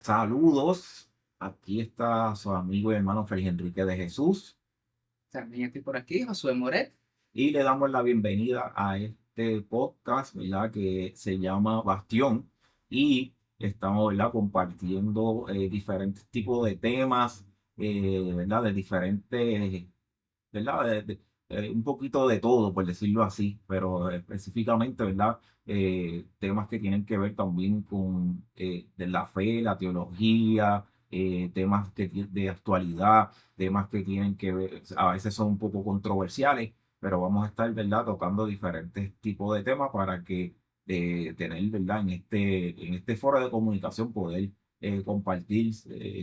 Saludos, aquí está su amigo y hermano Félix Enrique de Jesús También estoy por aquí, Josué Moret. y le damos la bienvenida a este podcast, ¿verdad? Que se llama Bastión y estamos, ¿verdad? Compartiendo diferentes tipos de temas, ¿verdad? De diferentes, ¿verdad? Un poquito de todo, por decirlo así, pero específicamente, ¿verdad? Temas que tienen que ver también con de la fe, la teología, temas de actualidad, temas que tienen que ver, a veces son un poco controversiales, pero vamos a estar, ¿verdad? Tocando diferentes tipos de temas para que tener, ¿verdad? En este foro de comunicación poder compartir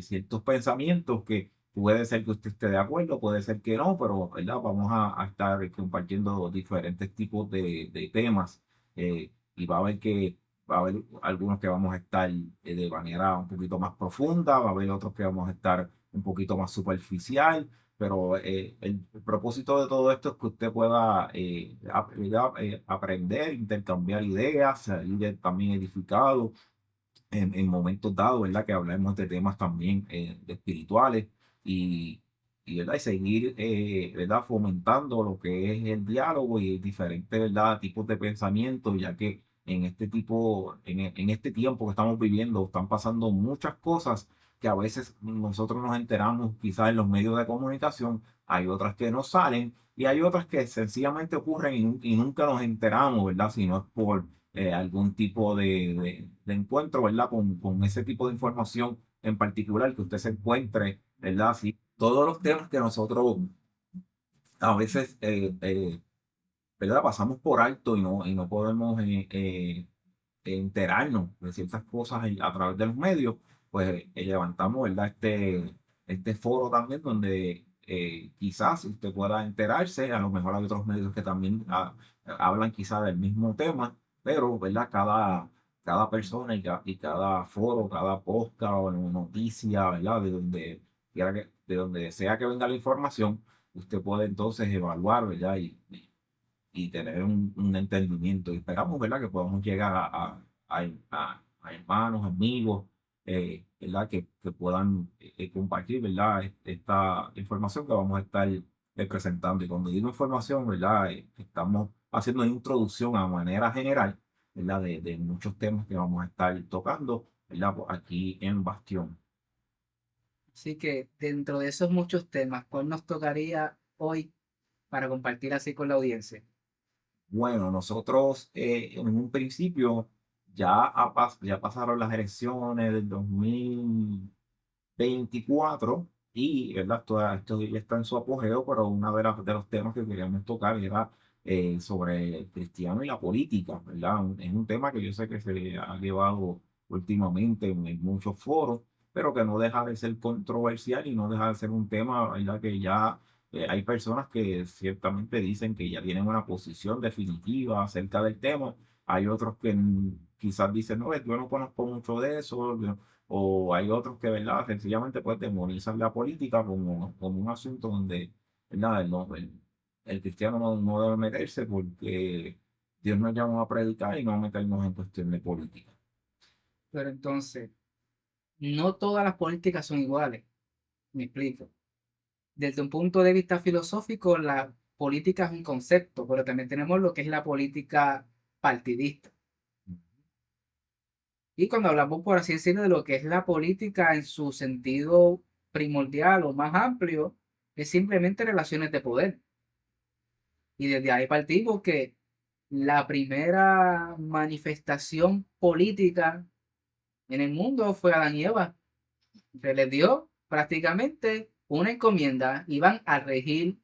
ciertos pensamientos que puede ser que usted esté de acuerdo, puede ser que no, pero ¿verdad? Vamos a estar compartiendo diferentes tipos de temas y va a haber algunos que vamos a estar de manera un poquito más profunda, va a haber otros que vamos a estar un poquito más superficial, pero el propósito de todo esto es que usted pueda ¿verdad? Aprender, intercambiar ideas, salir también edificado en momentos dados, ¿verdad? Que hablemos de temas también de espirituales y, ¿verdad? Y seguir, ¿verdad? Fomentando lo que es el diálogo y diferentes, ¿verdad? Tipos de pensamiento, ya que en este tiempo que estamos viviendo están pasando muchas cosas que a veces nosotros nos enteramos quizás en los medios de comunicación, hay otras que no salen y hay otras que sencillamente ocurren y nunca nos enteramos, ¿verdad? Si no es por algún tipo de encuentro, ¿verdad? Con ese tipo de información en particular que usted se encuentre, ¿verdad? Sí, todos los temas que nosotros a veces, ¿verdad? Pasamos por alto y no podemos enterarnos de ciertas cosas a través de los medios, pues levantamos, ¿verdad? Este foro también donde quizás usted pueda enterarse, a lo mejor hay otros medios que también hablan quizás del mismo tema, pero, ¿verdad? Cada persona y cada foro, cada podcast o noticia, ¿verdad? De donde sea que venga la información, usted puede entonces evaluar, ¿verdad? Y tener un entendimiento. Y esperamos, ¿verdad? Que podamos llegar a hermanos, amigos, ¿verdad? Que puedan compartir, ¿verdad? Esta información que vamos a estar presentando. Y cuando digo información, ¿verdad? Estamos haciendo una introducción a manera general, ¿verdad? De muchos temas que vamos a estar tocando, ¿verdad? Aquí en Bastión. Así que dentro de esos muchos temas, ¿cuál nos tocaría hoy para compartir así con la audiencia? Bueno, nosotros en un principio ya pasaron las elecciones del 2024 y ¿verdad? Esto ya está en su apogeo, pero uno de los temas que queríamos tocar era sobre el cristiano y la política, ¿verdad? Es un tema que yo sé que se ha llevado últimamente en muchos foros, pero que no deja de ser controversial y no deja de ser un tema, ¿verdad? Que ya hay personas que ciertamente dicen que ya tienen una posición definitiva acerca del tema. Hay otros que quizás dicen, no, yo no conozco mucho de eso, o hay otros que, ¿verdad? Sencillamente pues demonizan la política como un asunto donde, ¿verdad? El cristiano no debe meterse porque Dios nos llama a predicar y no a meternos en cuestión de política. Pero entonces, no todas las políticas son iguales. Me explico. Desde un punto de vista filosófico, la política es un concepto, pero también tenemos lo que es la política partidista. Y cuando hablamos, por así decirlo, de lo que es la política en su sentido primordial o más amplio, es simplemente relaciones de poder. Y desde ahí partimos que la primera manifestación política en el mundo fue Adán y Eva. Se les dio prácticamente una encomienda, iban a regir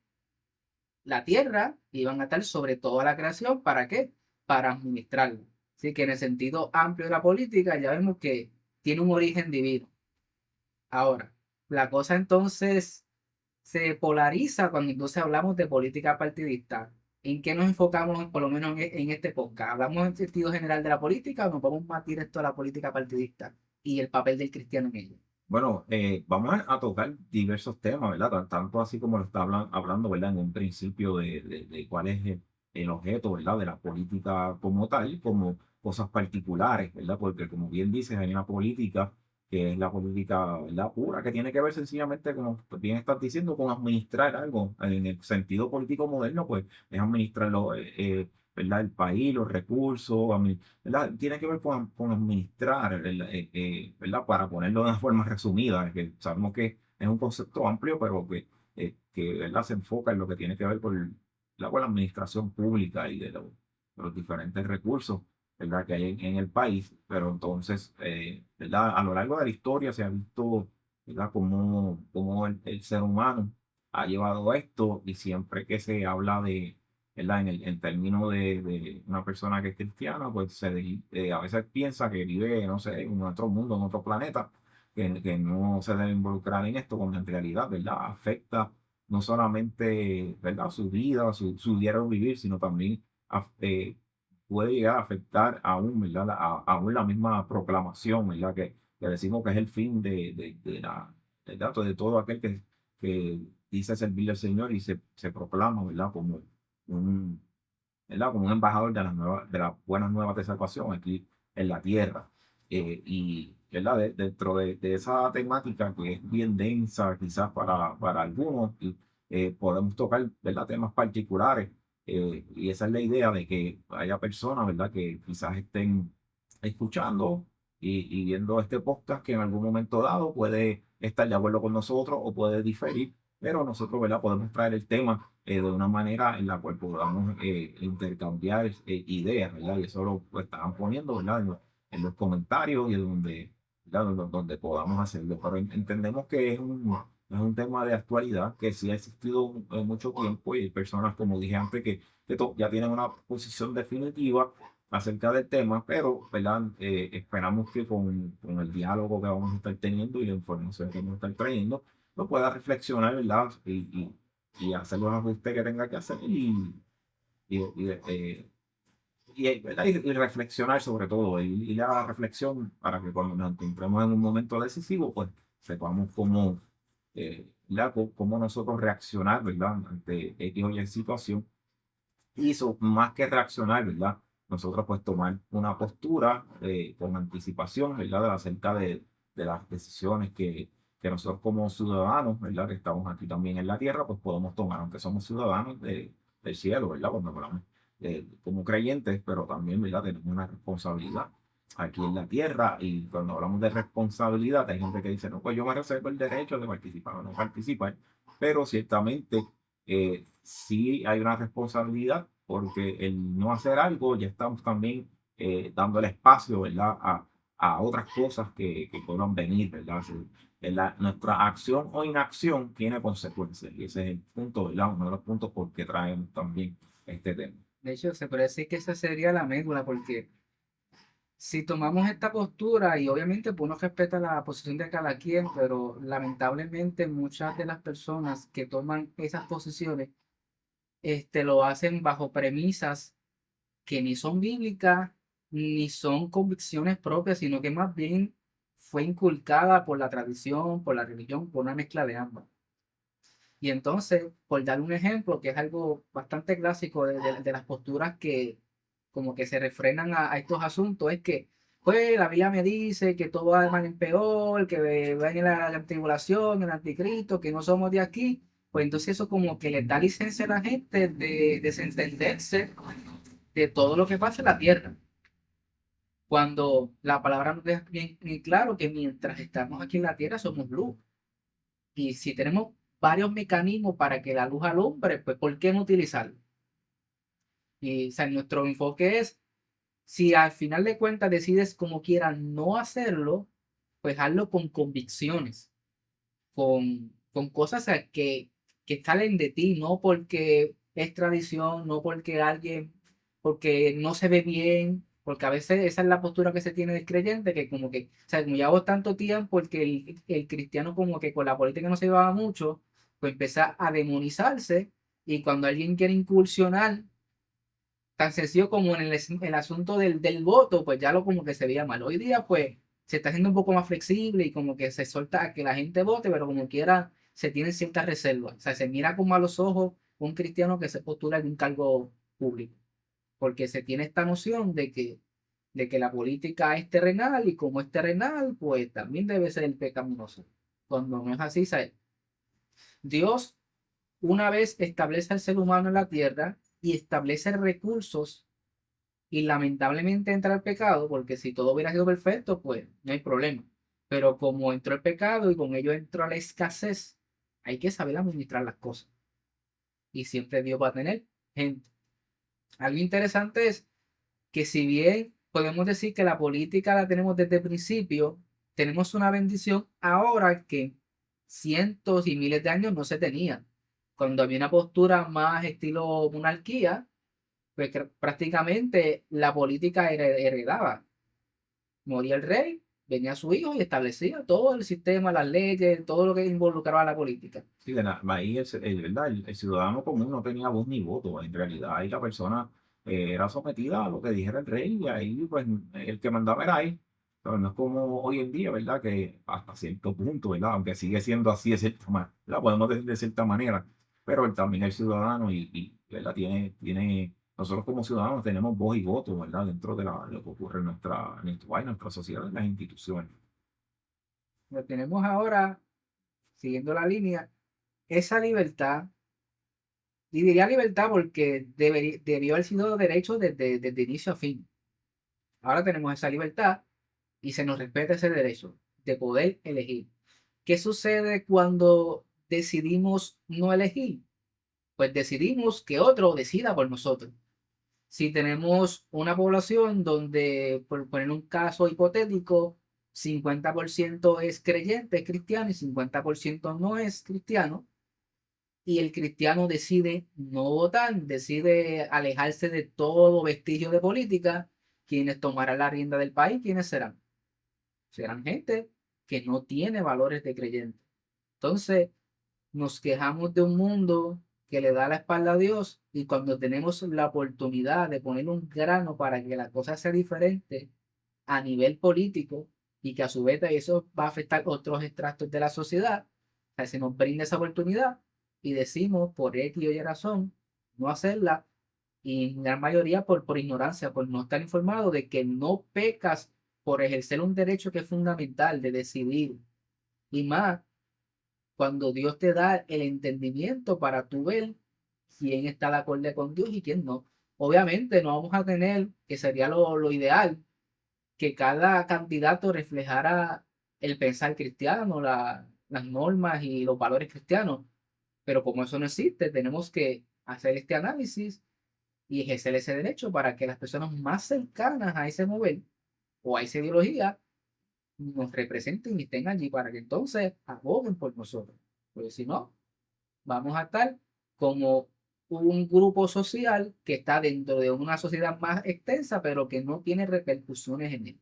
la tierra, iban a estar sobre toda la creación, ¿para qué? Para administrarla. Así que en el sentido amplio de la política ya vemos que tiene un origen divino. Ahora, la cosa entonces se polariza cuando entonces hablamos de política partidista. ¿En qué nos enfocamos, por lo menos en este podcast? ¿Hablamos en sentido general de la política o nos vamos más directo a la política partidista y el papel del cristiano en ella? Bueno, vamos a tocar diversos temas, ¿verdad? Tanto así como lo está hablando, ¿verdad? En un principio de cuál es el objeto, ¿verdad? De la política como tal, como cosas particulares, ¿verdad? Porque como bien dices, hay una política que es la política, ¿verdad? Pura, que tiene que ver sencillamente, como bien estás diciendo, con administrar algo. En el sentido político moderno, pues es administrar ¿verdad? El país, los recursos, ¿verdad? Tiene que ver con administrar, ¿verdad? Para ponerlo de una forma resumida, que sabemos que es un concepto amplio, pero que ¿verdad? Se enfoca en lo que tiene que ver con la administración pública y de los diferentes recursos, ¿verdad? Que hay en el país. Pero entonces, ¿verdad? A lo largo de la historia se ha visto, ¿verdad? Cómo el ser humano ha llevado esto, y siempre que se habla de, ¿verdad? En términos de una persona que es cristiana, pues a veces piensa que vive, no sé, en otro mundo, en otro planeta, que no se debe involucrar en esto, cuando en realidad, ¿verdad? Afecta no solamente, ¿verdad? Su vida, su diario vivir, sino también puede llegar a afectar aún, ¿verdad? Aún la misma proclamación, ¿verdad? Que decimos que es el fin del dato de todo aquel que dice servir al Señor y se proclama, ¿verdad? Un, ¿verdad? Como un embajador de las buenas nuevas de salvación aquí en la tierra. Y, ¿verdad? Dentro de esa temática, que es bien densa quizás para algunos, podemos tocar, ¿verdad? Temas particulares. Y esa es la idea, de que haya personas, ¿verdad? Que quizás estén escuchando y viendo este podcast, que en algún momento dado puede estar de acuerdo con nosotros o puede diferir, pero nosotros, ¿verdad? Podemos traer el tema de una manera en la cual podamos intercambiar ideas, ¿verdad? Y eso lo estaban poniendo, ¿verdad? En los comentarios, y ¿verdad? Donde podamos hacerlo. Pero entendemos que es un tema de actualidad que sí ha existido en mucho tiempo, y hay personas, como dije antes, que ya tienen una posición definitiva acerca del tema, pero, ¿verdad? Esperamos que con el diálogo que vamos a estar teniendo y la información que vamos a estar trayendo, lo pueda reflexionar, ¿verdad? Y hacer los ajustes que tenga que hacer, y, y, eh, ¿verdad? Y reflexionar sobre todo, y la reflexión, para que cuando nos encontremos en un momento decisivo, pues sepamos ¿verdad? Cómo nosotros reaccionar, ¿verdad? Ante X o Y situación. Y eso, más que reaccionar, ¿verdad? Nosotros pues tomar una postura con anticipación, ¿verdad? Acerca de las decisiones que nosotros como ciudadanos, ¿verdad? Que estamos aquí también en la tierra, pues podemos tomar, aunque somos ciudadanos del cielo, ¿verdad? Cuando hablamos como creyentes, pero también, ¿verdad? Tenemos una responsabilidad aquí en la tierra. Y cuando hablamos de responsabilidad, hay gente que dice, no, pues yo me reservo el derecho de participar o no participar, pero ciertamente sí hay una responsabilidad, porque el no hacer algo, ya estamos también dando el espacio, ¿verdad? A otras cosas que puedan venir, ¿verdad? Nuestra acción o inacción tiene consecuencias, y ese es el punto, ¿verdad? Uno de los puntos por qué traemos también este tema. De hecho, se puede decir que esa sería la médula, porque si tomamos esta postura, y obviamente pues, uno respeta la posición de cada quien, pero lamentablemente muchas de las personas que toman esas posiciones lo hacen bajo premisas que ni son bíblicas, ni son convicciones propias, sino que más bien fue inculcada por la tradición, por la religión, por una mezcla de ambas. Y entonces, por dar un ejemplo, que es algo bastante clásico de las posturas que como que se refrenan a estos asuntos, es que, pues, la Biblia me dice que todo va de mal en peor, que va en la tribulación, el anticristo, que no somos de aquí. Pues entonces eso como que le da licencia a la gente de desentenderse de todo lo que pasa en la tierra. Cuando la palabra nos deja bien claro que mientras estamos aquí en la tierra somos luz. Y si tenemos varios mecanismos para que la luz alumbre, pues ¿por qué no utilizarlo? Y o sea, nuestro enfoque es, si al final de cuentas decides como quieras no hacerlo, pues hazlo con convicciones, con cosas que salen de ti, no porque es tradición, no porque alguien, porque no se ve bien, porque a veces esa es la postura que se tiene del creyente, que como que, o sea, como llevo tanto tiempo, porque el cristiano como que con la política no se llevaba mucho, pues empieza a demonizarse, y cuando alguien quiere incursionar, tan sencillo como en el asunto del voto, pues ya lo como que se veía mal. Hoy día, pues, se está haciendo un poco más flexible, y como que se suelta a que la gente vote, pero como quiera, se tienen ciertas reservas. O sea, se mira con malos ojos un cristiano que se postula en un cargo público, porque se tiene esta noción de que de que la política es terrenal y como es terrenal, pues también debe ser pecaminosa. Cuando no es así, ¿sabes? Dios una vez establece al ser humano en la tierra y establece recursos y lamentablemente entra el pecado, porque si todo hubiera sido perfecto, pues no hay problema. Pero como entró el pecado y con ello entró la escasez, hay que saber administrar las cosas. Y siempre Dios va a tener gente. Algo interesante es que si bien podemos decir que la política la tenemos desde el principio, tenemos una bendición ahora que cientos y miles de años no se tenía. Cuando había una postura más estilo monarquía, pues que prácticamente la política heredaba. Moría el rey, venía su hijo y establecía todo el sistema, las leyes, todo lo que involucraba a la política. Sí, ahí ¿verdad? El ciudadano común no tenía voz ni voto. En realidad, ahí la persona era sometida a lo que dijera el rey y ahí pues el que mandaba era él. Pero no es como hoy en día, ¿verdad? Que hasta cierto punto, ¿verdad? Aunque sigue siendo así de cierta manera, podemos decir de cierta manera, pero él también es ciudadano ¿verdad? Nosotros como ciudadanos tenemos voz y voto, ¿verdad? Dentro de lo que ocurre en nuestra sociedad, en las instituciones. Lo tenemos ahora, siguiendo la línea, esa libertad, y diría libertad porque debió haber sido derecho desde inicio a fin. Ahora tenemos esa libertad y se nos respeta ese derecho de poder elegir. ¿Qué sucede cuando decidimos no elegir? Pues decidimos que otro decida por nosotros. Si tenemos una población donde, por poner un caso hipotético, 50% es creyente, es cristiano y 50% no es cristiano, y el cristiano decide no votar, decide alejarse de todo vestigio de política, ¿quiénes tomarán la rienda del país? ¿Quiénes serán? Serán gente que no tiene valores de creyente. Entonces, nos quejamos de un mundo que le da la espalda a Dios y cuando tenemos la oportunidad de poner un grano para que la cosa sea diferente a nivel político y que a su vez eso va a afectar otros extractos de la sociedad, o sea, se nos brinda esa oportunidad y decimos por X o Y razón no hacerla y en gran mayoría por ignorancia, por no estar informado de que no pecas por ejercer un derecho que es fundamental de decidir y más cuando Dios te da el entendimiento para tú ver quién está de acuerdo con Dios y quién no. Obviamente no vamos a tener, que sería lo ideal, que cada candidato reflejara el pensar cristiano, las normas y los valores cristianos. Pero como eso no existe, tenemos que hacer este análisis y ejercer ese derecho para que las personas más cercanas a ese mover o a esa ideología nos representen y estén allí para que entonces aboguen por nosotros. Porque si no, vamos a estar como un grupo social que está dentro de una sociedad más extensa, pero que no tiene repercusiones en él.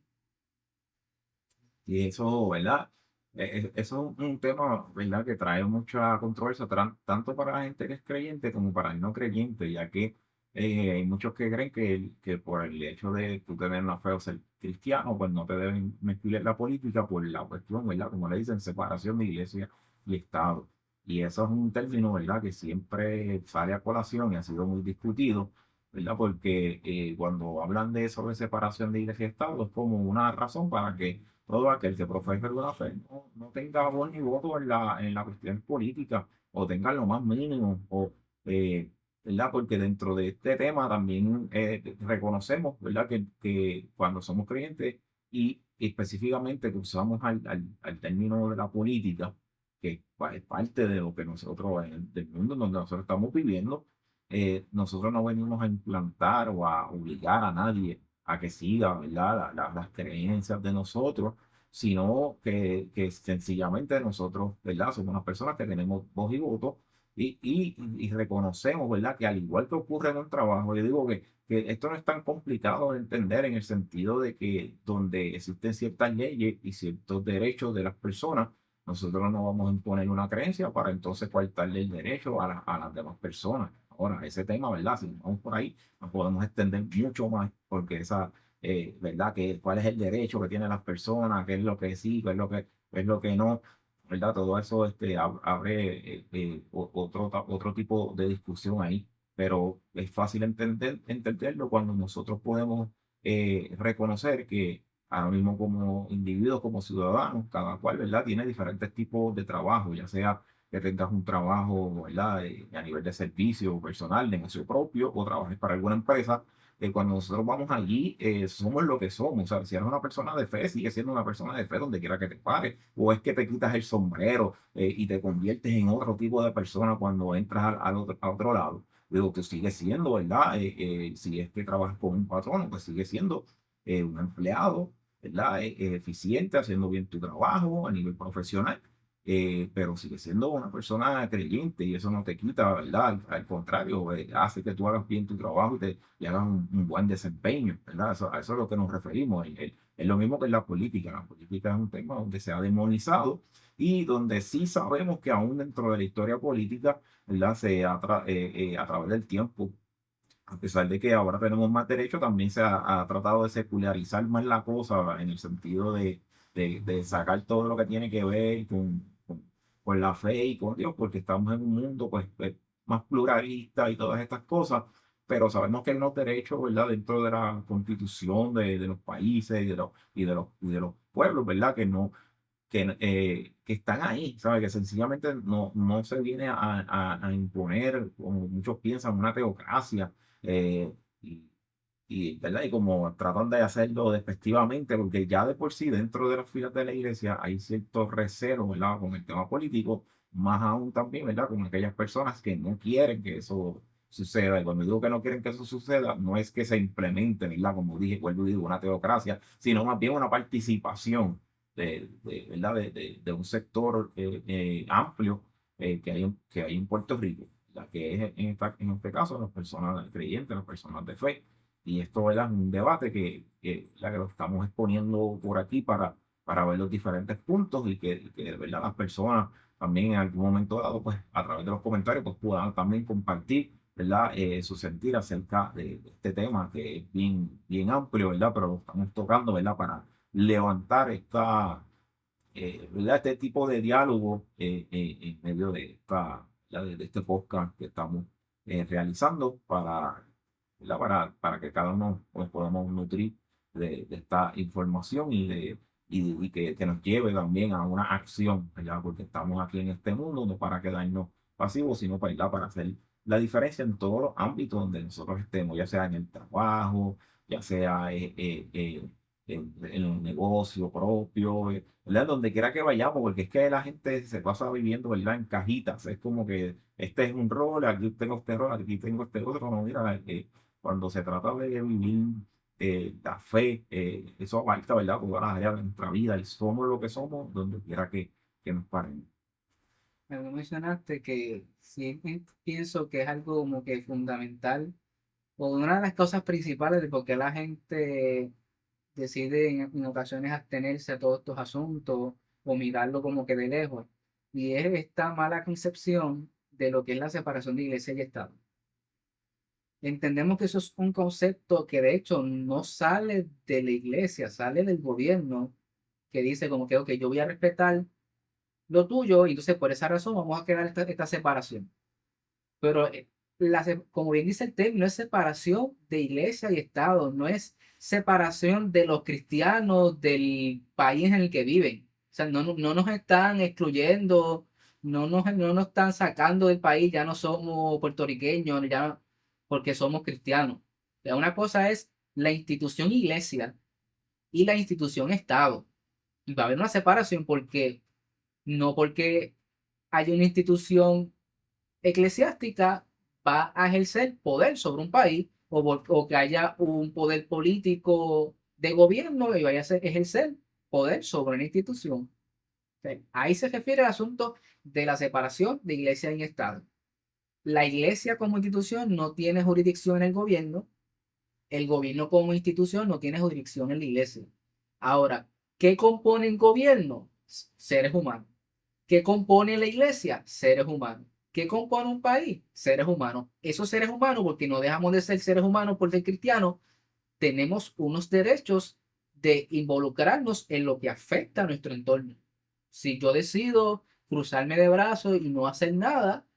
Y eso, ¿verdad? Eso es un tema, ¿verdad? Que trae mucha controversia, tanto para la gente que es creyente como para el no creyente, ya que hay muchos que creen que por el hecho de tú tener una fe o ser cristiano, pues no te deben meter en la política por la cuestión, ¿verdad? Como le dicen, separación de iglesia y Estado. Y eso es un término, ¿verdad? Que siempre sale a colación y ha sido muy discutido, ¿verdad? Porque cuando hablan de eso de separación de iglesia y Estado, es como una razón para que todo aquel que profese alguna fe no tenga voz ni voto en la cuestión política o tenga lo más mínimo, eh, ¿verdad? Porque dentro de este tema también reconocemos, ¿verdad? Que cuando somos creyentes y específicamente que usamos al término de la política, que es parte de lo que nosotros, del mundo en donde nosotros estamos viviendo, nosotros no venimos a implantar o a obligar a nadie a que siga, ¿verdad? Las creencias de nosotros, sino que sencillamente nosotros, ¿verdad? Somos unas personas que tenemos voz y voto y reconocemos, ¿verdad? Que al igual que ocurre en un trabajo, yo digo que esto no es tan complicado de entender en el sentido de que donde existen ciertas leyes y ciertos derechos de las personas, nosotros no vamos a imponer una creencia para entonces coartarle el derecho a las demás personas. Ahora, ese tema, ¿verdad? Si nos vamos por ahí, nos podemos extender mucho más porque ¿verdad? ¿Cuál es el derecho que tienen las personas? ¿Qué es lo que sí? ¿Qué es lo que no? ¿Verdad? Todo eso abre otro tipo de discusión ahí, pero es fácil entenderlo cuando nosotros podemos reconocer que ahora mismo como individuos, como ciudadanos, cada cual, ¿verdad? Tiene diferentes tipos de trabajo, ya sea que tengas un trabajo, ¿verdad? A nivel de servicio personal, negocio propio, o trabajes para alguna empresa. Cuando nosotros vamos allí, somos lo que somos. O sea, si eres una persona de fe, sigue siendo una persona de fe donde quiera que te pares. O es que te quitas el sombrero y te conviertes en otro tipo de persona cuando entras a otro lado. Digo, que sigue siendo, ¿verdad? Si es que trabajas con un patrón, pues sigue siendo un empleado, ¿verdad? Eficiente, haciendo bien tu trabajo a nivel profesional, pero sigue siendo una persona creyente y eso no te quita, ¿verdad? Al contrario, hace que tú hagas bien tu trabajo y hagas un buen desempeño, ¿verdad? A eso es a lo que nos referimos. Es lo mismo que en la política. La política es un tema donde se ha demonizado y donde sí sabemos que aún dentro de la historia política, ¿verdad? A través del tiempo, a pesar de que ahora tenemos más derechos, también ha tratado de secularizar más la cosa en el sentido de sacar todo lo que tiene que ver con la fe y con Dios, porque estamos en un mundo pues, más pluralista y todas estas cosas, pero sabemos que hay unos derechos, ¿verdad?, dentro de la constitución de los países y de los pueblos, ¿verdad?, que están ahí, ¿sabes? Que sencillamente no se viene a imponer, como muchos piensan, una teocracia, eh, y, ¿verdad? Y como tratan de hacerlo despectivamente, porque ya de por sí dentro de las filas de la iglesia hay ciertos recelos, ¿verdad? Con el tema político, más aún también, ¿verdad? Con aquellas personas que no quieren que eso suceda. Y cuando digo que no quieren que eso suceda, no es que se implemente, ¿verdad? Como dije, vuelvo y digo, una teocracia, sino más bien una participación ¿verdad? De un sector amplio que hay en Puerto Rico, la que es en este caso las personas creyentes, las personas de fe. Y esto, ¿verdad?, es un debate que lo estamos exponiendo por aquí para ver los diferentes puntos y que, ¿verdad?, las personas también en algún momento dado, pues a través de los comentarios, pues puedan también compartir, ¿verdad?, su sentir acerca de este tema que es bien, bien amplio, ¿verdad? Pero lo estamos tocando, ¿verdad?, para levantar ¿verdad?, este tipo de diálogo en medio de este podcast que estamos realizando ¿verdad?, para que cada uno pues, podamos nutrir de esta información y que nos lleve también a una acción, ¿verdad? Porque estamos aquí en este mundo no para quedarnos pasivos, sino para hacer la diferencia en todos los ámbitos donde nosotros estemos, ya sea en el trabajo, ya sea en un negocio propio, ¿verdad? Donde quiera que vayamos, porque es que la gente se pasa viviendo, ¿verdad?, en cajitas. Es como que este es un rol, aquí tengo este rol, aquí tengo este otro. No, mira, cuando se trata de vivir la fe, eso abarca, ¿verdad?, todas las áreas de nuestra vida y somos lo que somos, donde quiera que nos paren. Me mencionaste que sí pienso que es algo como que fundamental, o una de las cosas principales de por qué la gente decide en ocasiones abstenerse a todos estos asuntos o mirarlo como que de lejos. Y es esta mala concepción de lo que es la separación de iglesia y Estado. Entendemos que eso es un concepto que de hecho no sale de la iglesia, sale del gobierno, que dice como que, ok, yo voy a respetar lo tuyo y entonces por esa razón vamos a crear esta separación. Pero como bien dice el término, es separación de iglesia y Estado, no es separación de los cristianos del país en el que viven. O sea, no nos están excluyendo, no nos están sacando del país, ya no somos puertorriqueños, ya porque somos cristianos. O sea, una cosa es la institución iglesia y la institución Estado. Y va a haber una separación porque hay una institución eclesiástica va a ejercer poder sobre un país o que haya un poder político de gobierno y vaya a ejercer poder sobre una institución. O sea, ahí se refiere al asunto de la separación de iglesia y Estado. La iglesia como institución no tiene jurisdicción en el gobierno como institución no tiene jurisdicción en la iglesia. Ahora, ¿qué compone el gobierno? Seres humanos. ¿Qué compone la iglesia? Seres humanos. ¿Qué compone un país? Seres humanos. Esos seres humanos, porque no dejamos de ser seres humanos por ser cristianos, tenemos unos derechos de involucrarnos en lo que afecta a nuestro entorno. Si yo decido cruzarme de brazos y no hacer nada,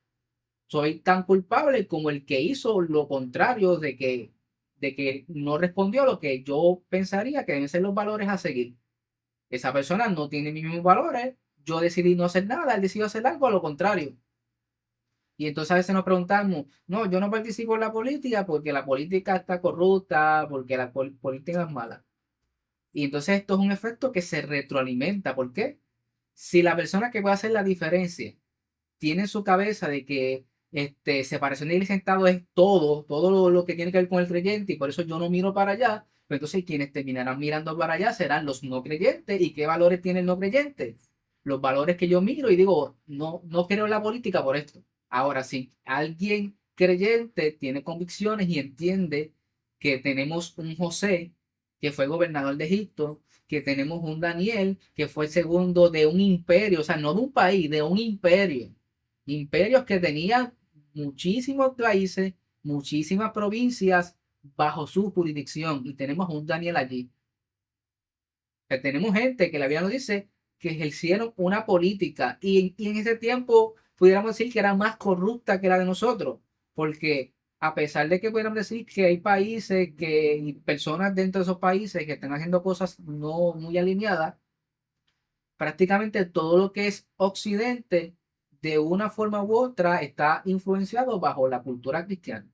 soy tan culpable como el que hizo lo contrario de que no respondió a lo que yo pensaría que deben ser los valores a seguir. Esa persona no tiene mis mismos valores, yo decidí no hacer nada, él decidió hacer algo a lo contrario. Y entonces a veces nos preguntamos, no, yo no participo en la política porque la política está corrupta, porque la política es mala. Y entonces esto es un efecto que se retroalimenta. ¿Por qué? Si la persona que va a hacer la diferencia tiene en su cabeza de que separación de iglesia y Estado es todo lo que tiene que ver con el creyente y por eso yo no miro para allá, pues entonces quienes terminarán mirando para allá serán los no creyentes. ¿Y qué valores tiene el no creyente? Los valores que yo miro y digo, no, no creo en la política por esto. Ahora, si alguien creyente tiene convicciones y entiende que tenemos un José que fue gobernador de Egipto, que tenemos un Daniel que fue el segundo de un imperio, o sea, no de un país, de un imperio. Imperios que tenían muchísimos países, muchísimas provincias bajo su jurisdicción y tenemos un Daniel allí. Que tenemos gente que la Biblia nos dice que ejercieron una política y en ese tiempo pudiéramos decir que era más corrupta que la de nosotros, porque a pesar de que pudiéramos decir que hay países que, y personas dentro de esos países que están haciendo cosas no muy alineadas, prácticamente todo lo que es Occidente, de una forma u otra, está influenciado bajo la cultura cristiana.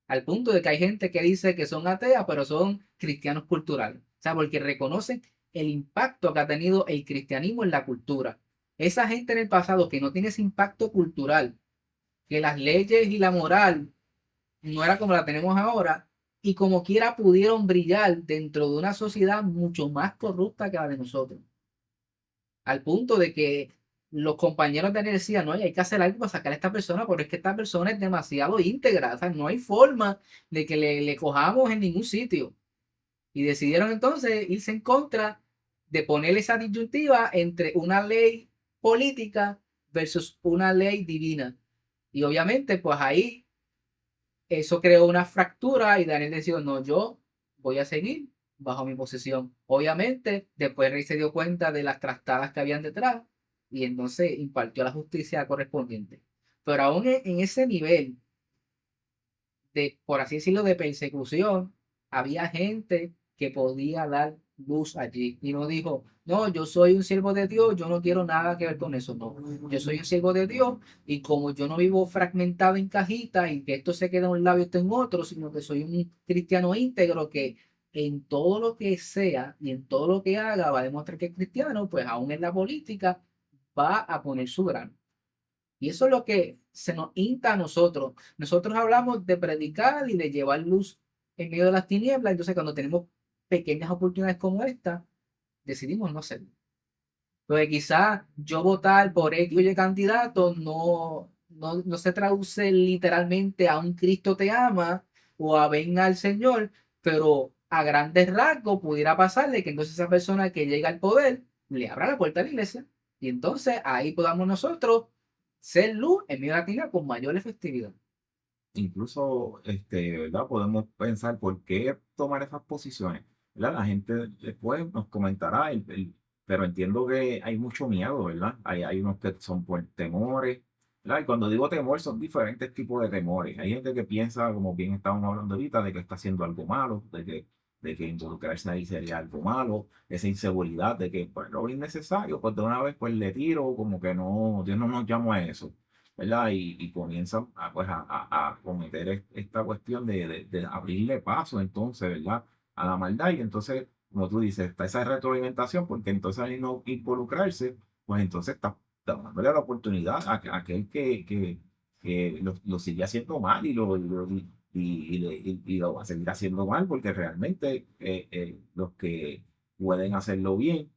Al punto de que hay gente que dice que son ateas, pero son cristianos culturales. O sea, porque reconocen el impacto que ha tenido el cristianismo en la cultura. Esa gente en el pasado que no tiene ese impacto cultural, que las leyes y la moral no era como la tenemos ahora, y como quiera pudieron brillar dentro de una sociedad mucho más corrupta que la de nosotros. Al punto de que los compañeros de él decían, no, hay que hacer algo para sacar a esta persona, porque es que esta persona es demasiado íntegra, o sea, no hay forma de que le cojamos en ningún sitio. Y decidieron entonces irse en contra de poner esa disyuntiva entre una ley política versus una ley divina. Y obviamente, pues ahí eso creó una fractura y Daniel decidió, no, yo voy a seguir bajo mi posición. Obviamente, después el rey se dio cuenta de las trastadas que habían detrás y entonces impartió la justicia correspondiente. Pero aún en ese nivel de, por así decirlo, de persecución, había gente que podía dar luz allí y no dijo, no, yo soy un siervo de Dios, yo no quiero nada que ver con eso, no, yo soy un siervo de Dios y como yo no vivo fragmentado en cajitas y que esto se queda en un lado y esto en otro, sino que soy un cristiano íntegro que en todo lo que sea y en todo lo que haga va a demostrar que es cristiano, pues aún en la política va a poner su grano. Y eso es lo que se nos insta a nosotros. Nosotros hablamos de predicar y de llevar luz en medio de las tinieblas. Entonces, cuando tenemos pequeñas oportunidades como esta, decidimos no hacerlo. Porque quizás yo votar por X o Y candidato no se traduce literalmente a un Cristo te ama o a ven al Señor, pero a grandes rasgos pudiera pasarle que entonces esa persona que llega al poder le abra la puerta a la iglesia y entonces ahí podamos nosotros ser luz en medio de la tiniebla con mayor efectividad. Incluso, ¿verdad? Podemos pensar por qué tomar esas posiciones, ¿verdad? La gente después nos comentará, pero entiendo que hay mucho miedo, ¿verdad? Hay unos que son por temores, ¿verdad? Y cuando digo temor, son diferentes tipos de temores. Hay gente que piensa, como bien estábamos hablando ahorita, de que está haciendo algo malo, de que involucrarse ahí sería algo malo, esa inseguridad de que, pues, lo innecesario, pues de una vez, pues le tiro, como que no, Dios no nos llamó a eso, ¿verdad? Y comienzan a, pues, a cometer esta cuestión de abrirle paso, entonces, ¿verdad? A la maldad. Y entonces, como tú dices, está esa retroalimentación, porque entonces al no involucrarse, pues entonces está dándole la oportunidad a aquel que lo sigue haciendo mal y lo va a seguir haciendo mal, porque realmente los que pueden hacerlo bien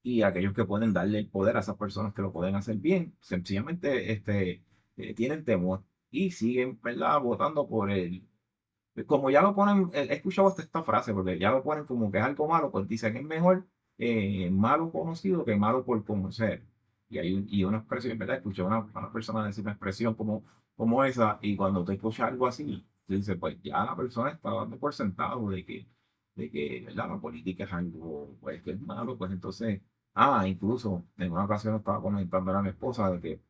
y aquellos que pueden darle el poder a esas personas que lo pueden hacer bien, sencillamente tienen temor y siguen, ¿verdad?, votando por él. Como ya lo ponen, he escuchado hasta esta frase, porque ya lo ponen como que es algo malo, pues dicen que es mejor malo conocido que malo por conocer. Y una expresión, ¿verdad? Escuché a una persona decir una expresión como esa, y cuando te escuchas algo así, tú dices, pues ya la persona está dando por sentado de que, ¿verdad? La política es algo, pues, que es malo, pues entonces, incluso en una ocasión estaba comentando a mi esposa de que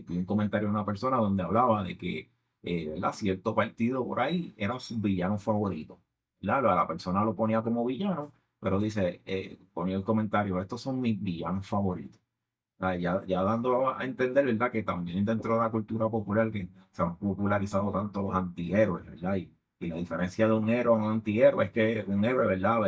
vi un comentario de una persona donde hablaba de que ¿verdad? Cierto partido por ahí era su villano favorito. Claro, a la persona lo ponía como villano, pero dice, ponía el comentario, estos son mis villanos favoritos. Ya dando a entender, ¿verdad? Que también dentro de la cultura popular que se han popularizado tanto los antihéroes, ¿verdad? Y la diferencia de un héroe a un antihéroe es que un héroe, ¿verdad?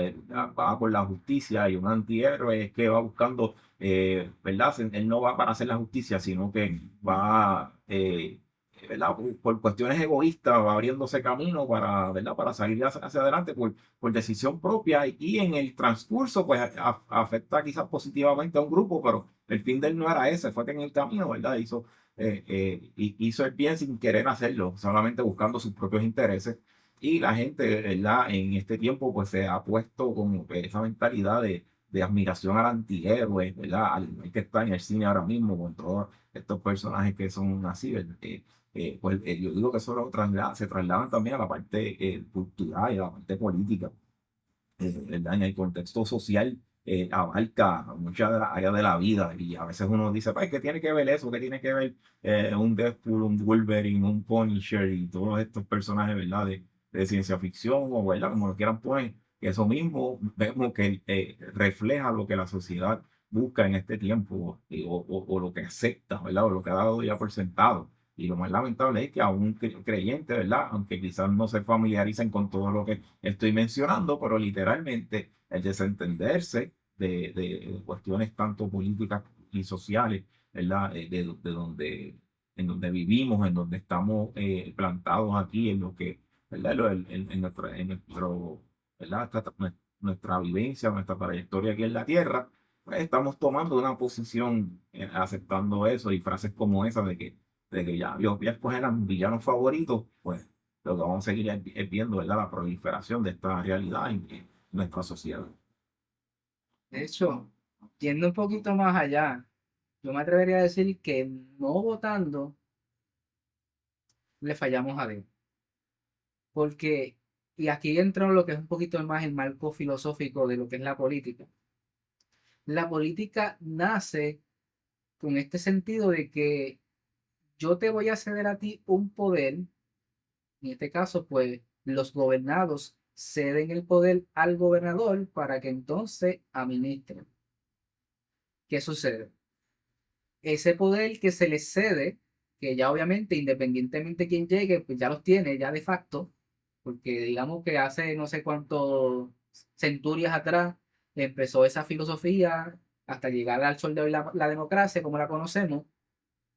Va por la justicia y un antihéroe es que va buscando, ¿verdad? Él no va para hacer la justicia, sino que va, ¿verdad? Por cuestiones egoístas, va abriéndose camino para, ¿verdad? Para salir hacia adelante por decisión propia y en el transcurso, pues afecta quizás positivamente a un grupo, pero el fin de él no era ese, fue que en el camino, ¿verdad? Hizo el bien sin querer hacerlo, solamente buscando sus propios intereses. Y la gente, ¿verdad? En este tiempo, pues se ha puesto como que esa mentalidad de admiración al antihéroe, ¿verdad? Al igual que está en el cine ahora mismo, con todos estos personajes que son así, ¿verdad? Yo digo que eso se trasladan también a la parte cultural y a la parte política, ¿verdad? En el contexto social abarca muchas de las áreas de la vida y a veces uno dice, pues, ¿qué tiene que ver eso? ¿Qué tiene que ver un Deadpool, un Wolverine, un Punisher y todos estos personajes, ¿verdad? De ciencia ficción o, ¿verdad? Como lo quieran poner, que eso mismo vemos que refleja lo que la sociedad busca en este tiempo o lo que acepta, ¿verdad? O lo que ha dado ya por sentado. Y lo más lamentable es que a un creyente, ¿verdad? Aunque quizás no se familiaricen con todo lo que estoy mencionando, pero literalmente el desentenderse de cuestiones tanto políticas y sociales, ¿verdad? En donde vivimos, en donde estamos plantados aquí, en lo que, ¿verdad? ¿Verdad? Nuestra vivencia, nuestra trayectoria aquí en la Tierra, pues estamos tomando una posición aceptando eso y frases como esa de que ya yo voy a escoger a mi villano favorito, pues lo que vamos a seguir es viendo, ¿verdad? La proliferación de esta realidad en nuestra sociedad. De hecho, yendo un poquito más allá, yo me atrevería a decir que no votando le fallamos a Dios. Porque, y aquí entra lo que es un poquito más el marco filosófico de lo que es la política. La política nace con este sentido de que yo te voy a ceder a ti un poder, en este caso, pues los gobernados ceden el poder al gobernador para que entonces administre. ¿Qué sucede? Ese poder que se les cede, que ya obviamente independientemente de quién llegue, pues ya los tiene ya de facto, porque digamos que hace no sé cuántos centurias atrás empezó esa filosofía hasta llegar al sol de hoy la democracia como la conocemos,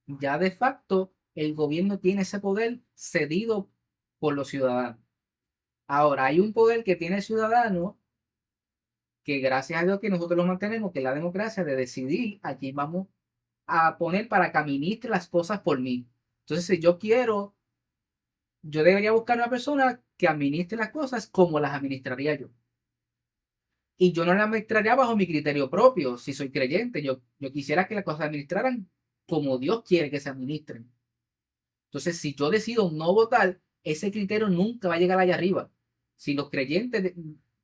ya de facto el gobierno tiene ese poder cedido por los ciudadanos. Ahora, hay un poder que tiene el ciudadano que gracias a Dios que nosotros lo mantenemos, que es la democracia de decidir a quién vamos a poner para que administre las cosas por mí. Entonces, si yo quiero, yo debería buscar una persona que administre las cosas como las administraría yo. Y yo no las administraría bajo mi criterio propio, si soy creyente. Yo quisiera que las cosas se administraran como Dios quiere que se administren. Entonces, si yo decido no votar, ese criterio nunca va a llegar allá arriba. Si los creyentes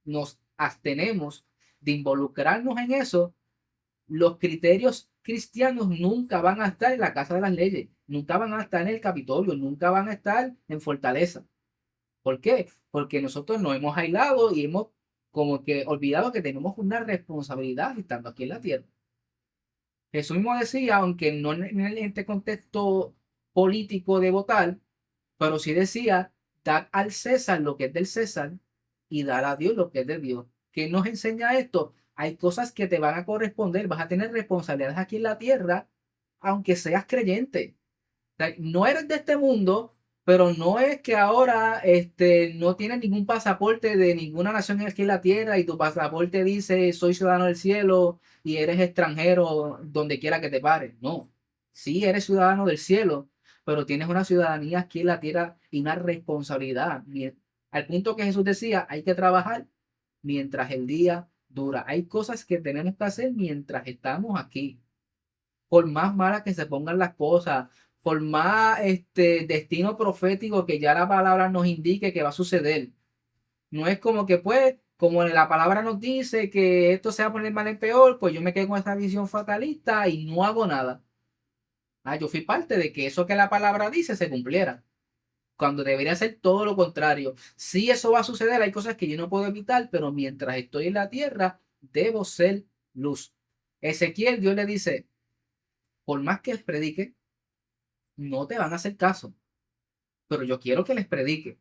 nos abstenemos de involucrarnos en eso, los criterios cristianos nunca van a estar en la Casa de las Leyes, nunca van a estar en el Capitolio, nunca van a estar en Fortaleza. ¿Por qué? Porque nosotros nos hemos aislado y hemos como que olvidado que tenemos una responsabilidad estando aquí en la tierra. Jesús mismo decía, aunque no en este contexto político de votar, pero sí decía, dar al César lo que es del César y dar a Dios lo que es de Dios. ¿Qué nos enseña esto? Hay cosas que te van a corresponder, vas a tener responsabilidades aquí en la tierra, aunque seas creyente. O sea, no eres de este mundo, pero no es que ahora no tienes ningún pasaporte de ninguna nación aquí en la tierra y tu pasaporte dice soy ciudadano del cielo y eres extranjero donde quiera que te pare. No, sí eres ciudadano del cielo, pero tienes una ciudadanía aquí en la tierra y una responsabilidad. Al punto que Jesús decía, hay que trabajar mientras el día dura. Hay cosas que tenemos que hacer mientras estamos aquí. Por más malas que se pongan las cosas, por más destino profético que ya la palabra nos indique que va a suceder. No es como que pues, como la palabra nos dice que esto se va a poner mal en peor, pues yo me quedo con esta visión fatalista y no hago nada. Yo fui parte de que eso que la palabra dice se cumpliera. cuando debería ser todo lo contrario. Sí, eso va a suceder, hay cosas que yo no puedo evitar, pero mientras estoy en la tierra, debo ser luz. Ezequiel, Dios le dice, por más que les predique, no te van a hacer caso, pero yo quiero que les predique.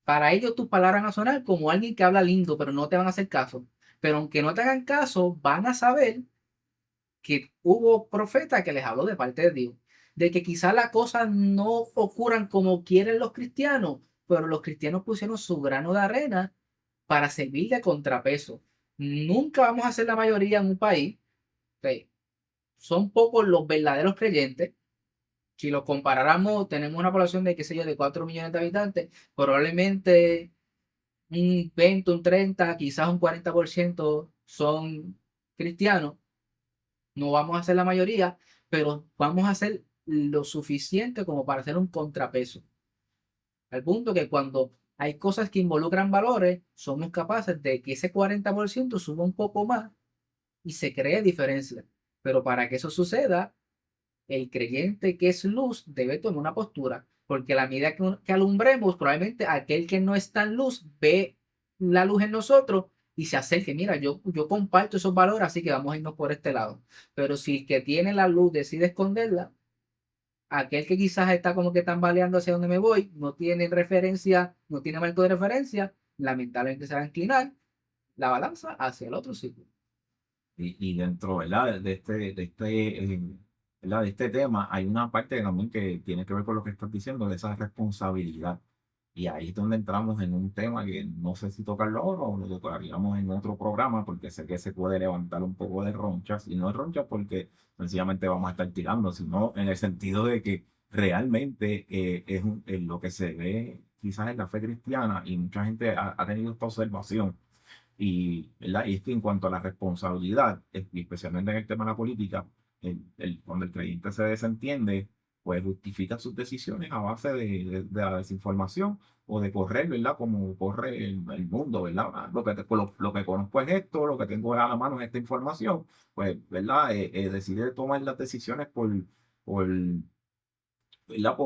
Para ellos tus palabras van a sonar como alguien que habla lindo, pero no te van a hacer caso. Pero aunque no te hagan caso, van a saber que hubo profeta que les habló de parte de Dios, de que quizás las cosas no ocurran como quieren los cristianos, pero los cristianos pusieron su grano de arena para servir de contrapeso. Nunca vamos a ser la mayoría en un país. Ok, son pocos los verdaderos creyentes. Si los comparáramos, tenemos una población de, qué sé yo, de 4 millones de habitantes, probablemente un 20, un 30, quizás un 40% son cristianos. No vamos a ser la mayoría, pero vamos a hacer lo suficiente como para hacer un contrapeso. Al punto que cuando hay cosas que involucran valores, somos capaces de que ese 40% suba un poco más y se cree diferencia. Pero para que eso suceda, el creyente que es luz debe tomar una postura, porque a la medida que alumbremos, probablemente aquel que no está en luz ve la luz en nosotros y se acerque. Mira, yo comparto esos valores, así que vamos a irnos por este lado. Pero si el que tiene la luz decide esconderla, aquel que quizás está como que tambaleando hacia donde me voy, no tiene referencia, no tiene marco de referencia, lamentablemente se va a inclinar la balanza hacia el otro sitio. Y dentro, ¿verdad? ¿Verdad? De este tema hay una parte también que tiene que ver con lo que estás diciendo, de esa responsabilidad. Y ahí es donde entramos en un tema que no sé si tocarlo ahora o lo tocaríamos en otro programa, porque sé que se puede levantar un poco de ronchas, y no de ronchas porque sencillamente vamos a estar tirando, sino en el sentido de que realmente es lo que se ve quizás en la fe cristiana, y mucha gente ha tenido esta observación ¿verdad? Y es que en cuanto a la responsabilidad, y especialmente en el tema de la política, cuando el creyente se desentiende, pues justifica sus decisiones a base de la desinformación o de correr, ¿verdad? Como corre el mundo, ¿verdad? Lo que conozco es esto, lo que tengo a la mano es esta información, pues, ¿verdad? Decide tomar las decisiones por ¿verdad?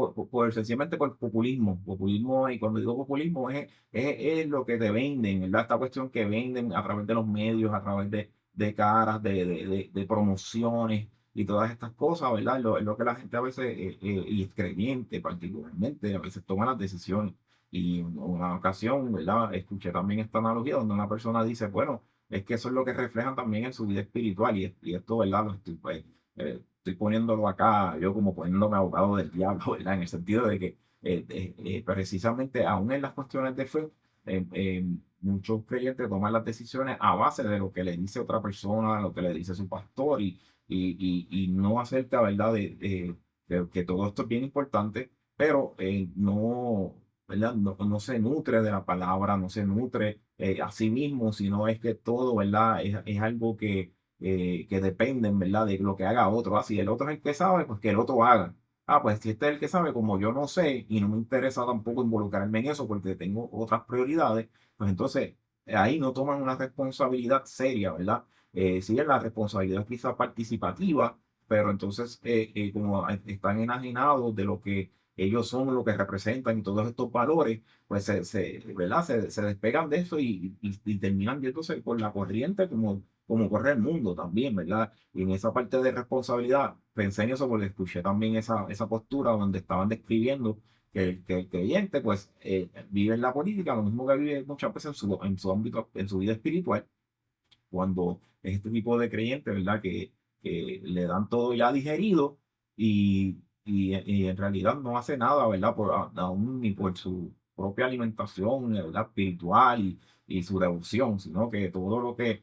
Sencillamente por populismo. Populismo, y cuando digo populismo es lo que te venden, ¿verdad? Esta cuestión que venden a través de los medios, a través de caras, de promociones y todas estas cosas, ¿verdad? Es lo que la gente a veces, y es creyente particularmente, a veces toma las decisiones. Y en una ocasión, ¿verdad? Escuché también esta analogía donde una persona dice, bueno, es que eso es lo que reflejan también en su vida espiritual, y esto, ¿verdad? Lo estoy, pues, estoy poniéndolo acá, yo como poniéndome abogado del diablo, ¿verdad? En el sentido de que precisamente aún en las cuestiones de fe, muchos creyentes toman las decisiones a base de lo que le dice otra persona, lo que le dice su pastor, y no acerca, ¿verdad? De que todo esto es bien importante, pero no, ¿verdad? No se nutre de la palabra, no se nutre a sí mismo, sino es que todo, ¿verdad? Es algo que dependen, ¿verdad? De lo que haga otro. Ah, si el otro es el que sabe, pues que el otro haga. Ah, pues si este es el que sabe, como yo no sé y no me interesa tampoco involucrarme en eso porque tengo otras prioridades, pues entonces ahí no toman una responsabilidad seria, ¿verdad? Sí, es la responsabilidad quizá participativa, pero entonces como están enajenados de lo que ellos son, lo que representan y todos estos valores, pues ¿verdad? Se despegan de eso y terminan yéndose por la corriente como corre el mundo también, ¿verdad? Y en esa parte de responsabilidad, pensé en eso porque escuché también esa postura donde estaban describiendo que el creyente, pues, vive en la política, lo mismo que vive muchas veces en su ámbito, en su vida espiritual, cuando es este tipo de creyente, ¿verdad? Que le dan todo ya digerido y en realidad no hace nada, ¿verdad? Aún ni por su propia alimentación, ¿verdad? Espiritual y su devoción, sino que todo lo que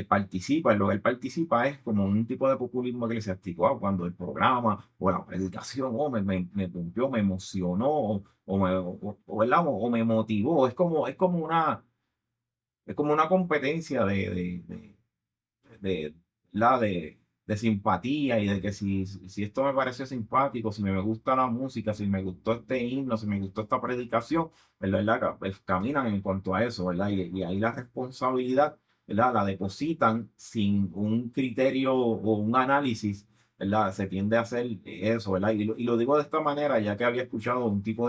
participa, en lo que él participa es como un tipo de populismo eclesiástico, cuando el programa o la predicación me pompió, me emocionó ¿verdad? O me motivó, es como una competencia de, la de simpatía y de que si esto me pareció simpático, si me gusta la música, si me gustó este himno, si me gustó esta predicación, ¿verdad? Pues caminan en cuanto a eso, ¿verdad? Y ahí la responsabilidad, ¿verdad? La depositan sin un criterio o un análisis ¿verdad? Se tiende a hacer eso, ¿verdad? Y lo digo de esta manera, ya que había escuchado un tipo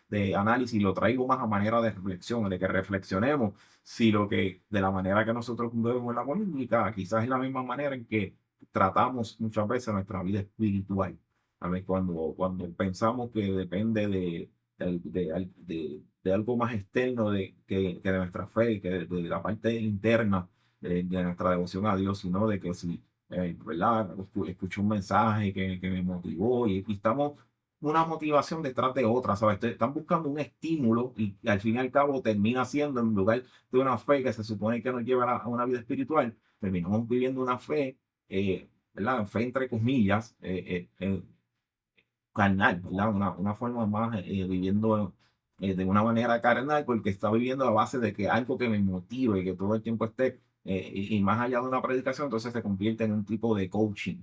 de análisis, lo traigo más a manera de reflexión, de que reflexionemos si lo que, de la manera que nosotros vemos la política, quizás es la misma manera en que tratamos muchas veces nuestra vida espiritual. A ver, cuando pensamos que depende de algo más externo que de nuestra fe, que de la parte interna de nuestra devoción a Dios, sino de que si, ¿verdad? Escuché un mensaje que me motivó y estamos una motivación detrás de otra, ¿sabes? Están buscando un estímulo y al fin y al cabo termina siendo, en lugar de una fe que se supone que nos lleva a una vida espiritual, terminamos viviendo una fe, ¿verdad? Fe entre comillas, carnal, ¿verdad? Una forma más viviendo de una manera carnal, porque está viviendo a base de que algo que me motive, que todo el tiempo esté, y más allá de una predicación, entonces se convierte en un tipo de coaching,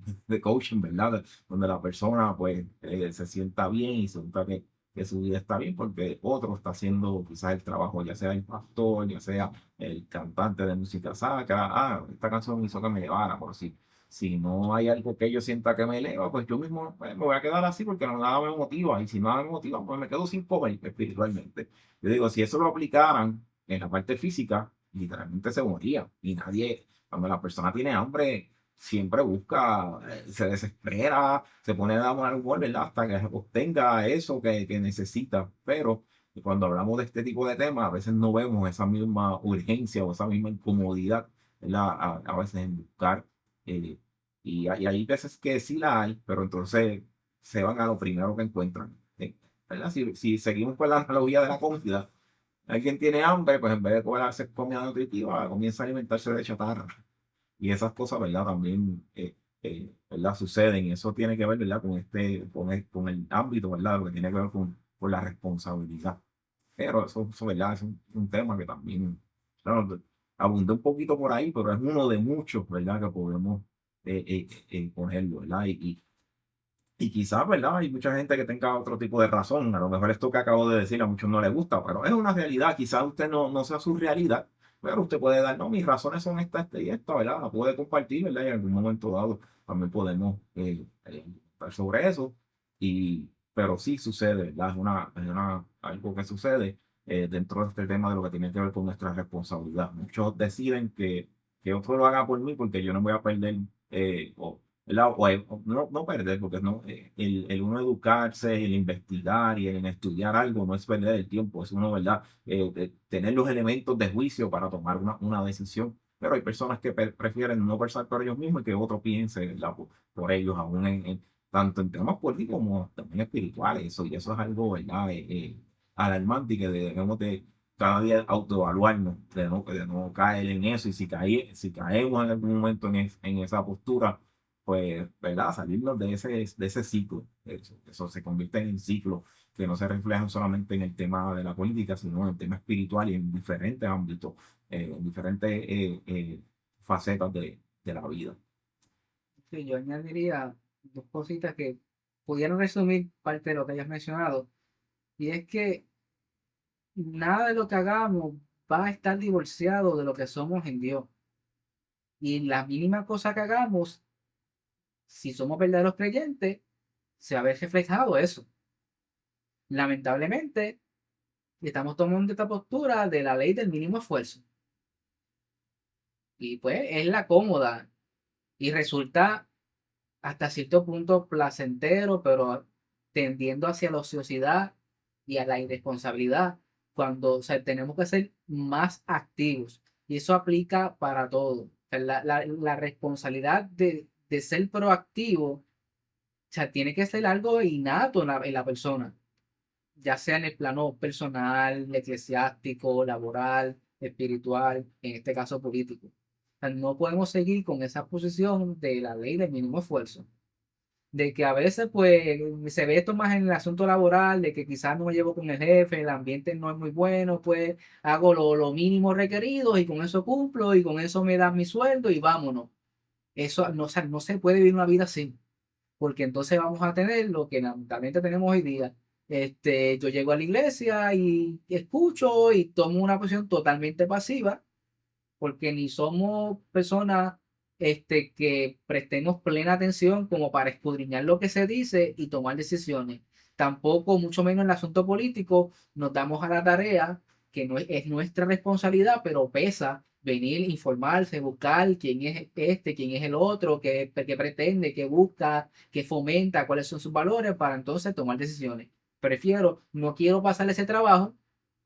¿verdad? Donde la persona pues se sienta bien y sienta que su vida está bien porque otro está haciendo quizás el trabajo, ya sea el pastor, ya sea el cantante de música sacra, esta canción me hizo que me llevara, por así si no hay algo que yo sienta que me eleva, pues yo mismo me voy a quedar así porque nada me motiva. Y si nada me motiva, pues me quedo sin comer espiritualmente. Yo digo, si eso lo aplicaran en la parte física, literalmente se moría. Y nadie, cuando la persona tiene hambre, siempre busca, se desespera, se pone de mal humor, ¿verdad? Hasta que obtenga eso que necesita. Pero cuando hablamos de este tipo de temas, a veces no vemos esa misma urgencia o esa misma incomodidad, ¿verdad? A veces en buscar. eh, y hay veces que sí la hay, pero entonces se van a lo primero que encuentran. ¿Verdad? Si seguimos con la analogía de la comida, alguien tiene hambre, pues en vez de poder hacer comida nutritiva, comienza a alimentarse de chatarra. Y esas cosas, ¿verdad? También, ¿verdad? Suceden. Y eso tiene que ver, ¿verdad? Con el ámbito, ¿verdad? Lo que tiene que ver con la responsabilidad. Pero eso, ¿verdad? Es un tema que también, claro, abundé un poquito por ahí, pero es uno de muchos, ¿verdad? Que podemos ponerlo, ¿verdad? Y quizás, ¿verdad? Hay mucha gente que tenga otro tipo de razón. A lo mejor esto que acabo de decir a muchos no les gusta, pero es una realidad. Quizás usted no sea su realidad, pero usted puede dar, no, mis razones son esta y esta, ¿verdad? La puede compartir, ¿verdad? Y en algún momento dado también podemos hablar sobre eso. Pero sí sucede, ¿verdad? Algo que sucede dentro de este tema de lo que tiene que ver con nuestra responsabilidad. Muchos deciden que otro lo haga por mí porque yo no voy a perder, ¿verdad? No perder, porque no, el uno educarse, el investigar y el estudiar algo no es perder el tiempo, es uno, ¿verdad? Tener los elementos de juicio para tomar una decisión. Pero hay personas que prefieren no pensar por ellos mismos y que otro piense, ¿verdad? Por ellos, aún tanto en temas políticos como también espirituales. Y eso es algo, ¿verdad? Alarmante y que debemos de cada día autoevaluarnos, de no caer en eso. Y si caemos en algún momento en esa postura, pues, ¿verdad? Salirnos de ese ciclo. Eso se convierte en ciclo que no se reflejan solamente en el tema de la política, sino en el tema espiritual y en diferentes ámbitos, en diferentes facetas de la vida. Sí, yo añadiría dos cositas que pudieran resumir parte de lo que hayas mencionado. Y es que nada de lo que hagamos va a estar divorciado de lo que somos en Dios. Y la mínima cosa que hagamos, si somos verdaderos creyentes, se va a ver reflejado eso. Lamentablemente, estamos tomando esta postura de la ley del mínimo esfuerzo. Y pues es la cómoda y resulta hasta cierto punto placentero, pero tendiendo hacia la ociosidad y a la irresponsabilidad, cuando o sea, tenemos que ser más activos. Y eso aplica para todo. O sea, la responsabilidad de ser proactivo, o sea, tiene que ser algo innato en la persona, ya sea en el plano personal, eclesiástico, laboral, espiritual, en este caso político. O sea, no podemos seguir con esa posición de la ley del mínimo esfuerzo, de que a veces pues se ve esto más en el asunto laboral, de que quizás no me llevo con el jefe, el ambiente no es muy bueno, pues hago lo mínimo requerido y con eso cumplo y con eso me dan mi sueldo y vámonos. Eso no, o sea, no se puede vivir una vida así, porque entonces vamos a tener lo que lamentablemente tenemos hoy día. Yo llego a la iglesia y escucho y tomo una posición totalmente pasiva, porque ni somos personas que prestemos plena atención como para escudriñar lo que se dice y tomar decisiones. Tampoco, mucho menos en el asunto político, nos damos a la tarea, que no es nuestra responsabilidad, pero pesa venir, informarse, buscar quién es este, quién es el otro, qué pretende, qué busca, qué fomenta, cuáles son sus valores, para entonces tomar decisiones. Prefiero, no quiero pasar ese trabajo,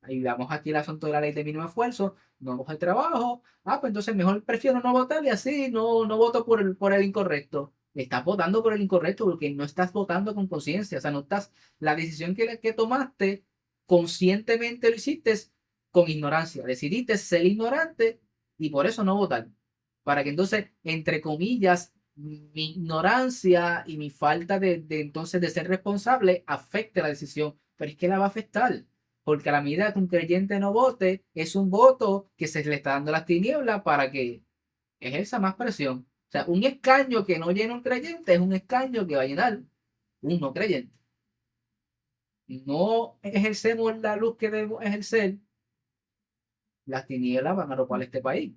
y damos aquí el asunto de la ley de mínimo esfuerzo, no hago el trabajo, pues entonces mejor prefiero no votar y así no voto por el incorrecto. Estás votando por el incorrecto porque no estás votando con conciencia, o sea, no estás, la decisión que tomaste, conscientemente lo hiciste con ignorancia, decidiste ser ignorante y por eso no votar. Para que entonces, entre comillas, mi ignorancia y mi falta de entonces de ser responsable afecte la decisión, pero es que la va a afectar. Porque a la medida que un creyente no vote, es un voto que se le está dando a las tinieblas para que ejerza más presión. O sea, un escaño que no llena un creyente es un escaño que va a llenar un no creyente. No ejercemos la luz que debemos ejercer, las tinieblas van a arropar este país.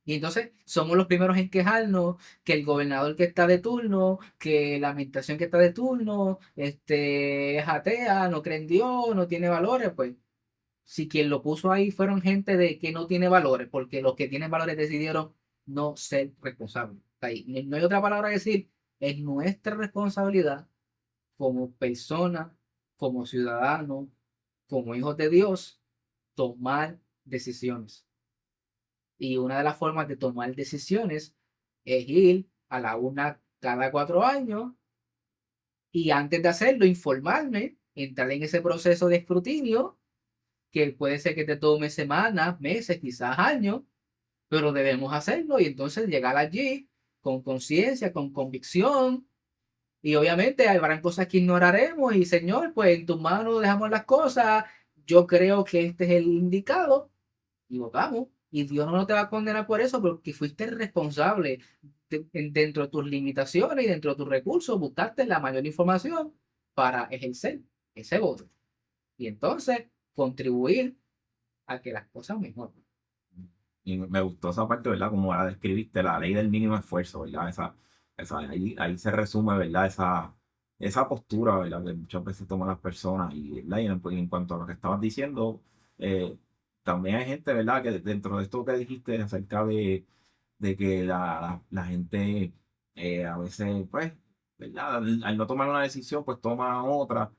Y entonces somos los primeros en quejarnos que el gobernador que está de turno, que la administración que está de turno, es atea, no cree en Dios, no tiene valores, pues si quien lo puso ahí fueron gente de que no tiene valores, porque los que tienen valores decidieron no ser responsables. Ahí, no hay otra palabra que decir, es nuestra responsabilidad como persona, como ciudadano, como hijos de Dios, tomar decisiones. Y una de las formas de tomar decisiones es ir a la una cada 4 años y antes de hacerlo informarme, entrar en ese proceso de escrutinio que puede ser que te tome semanas, meses, quizás años, pero debemos hacerlo y entonces llegar allí con conciencia, con convicción. Y obviamente habrán cosas que ignoraremos y Señor, pues en tus manos dejamos las cosas. Yo creo que este es el indicado y votamos. Y Dios no te va a condenar por eso porque fuiste responsable dentro de tus limitaciones y dentro de tus recursos, buscaste la mayor información para ejercer ese voto. Y entonces contribuir a que las cosas mejoren. Y me gustó esa parte, ¿verdad? Como la describiste, la ley del mínimo esfuerzo, ¿verdad? Ahí se resume, ¿verdad? Esa postura, ¿verdad? Que muchas veces toman las personas. ¿Verdad? En cuanto a lo que estabas diciendo, eh, también hay gente, ¿verdad? Que dentro de esto que dijiste acerca de que la gente a veces, pues, ¿verdad? Al no tomar una decisión, pues toma otra.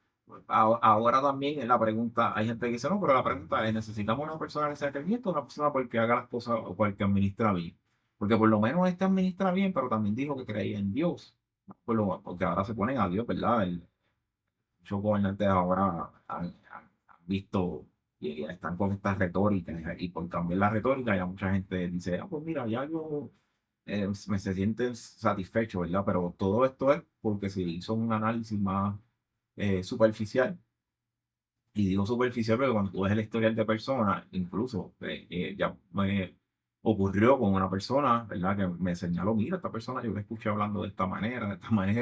Ahora también en la pregunta, hay gente que dice, no, pero la pregunta es, ¿necesitamos una persona que sea creyente o una persona porque haga las cosas o porque administra bien? Porque por lo menos este administra bien, pero también dijo que creía en Dios. Porque ahora se ponen a Dios, ¿verdad? Muchos gobernantes ahora han visto y están con estas retóricas y por cambiar la retórica ya mucha gente dice, pues mira, ya yo se sienten satisfechos, ¿verdad? Pero todo esto es porque se hizo un análisis más superficial. Y digo superficial porque cuando tú ves el historial de personas, incluso ya me ocurrió con una persona, ¿verdad? Que me señaló, mira, esta persona yo la escuché hablando de esta manera,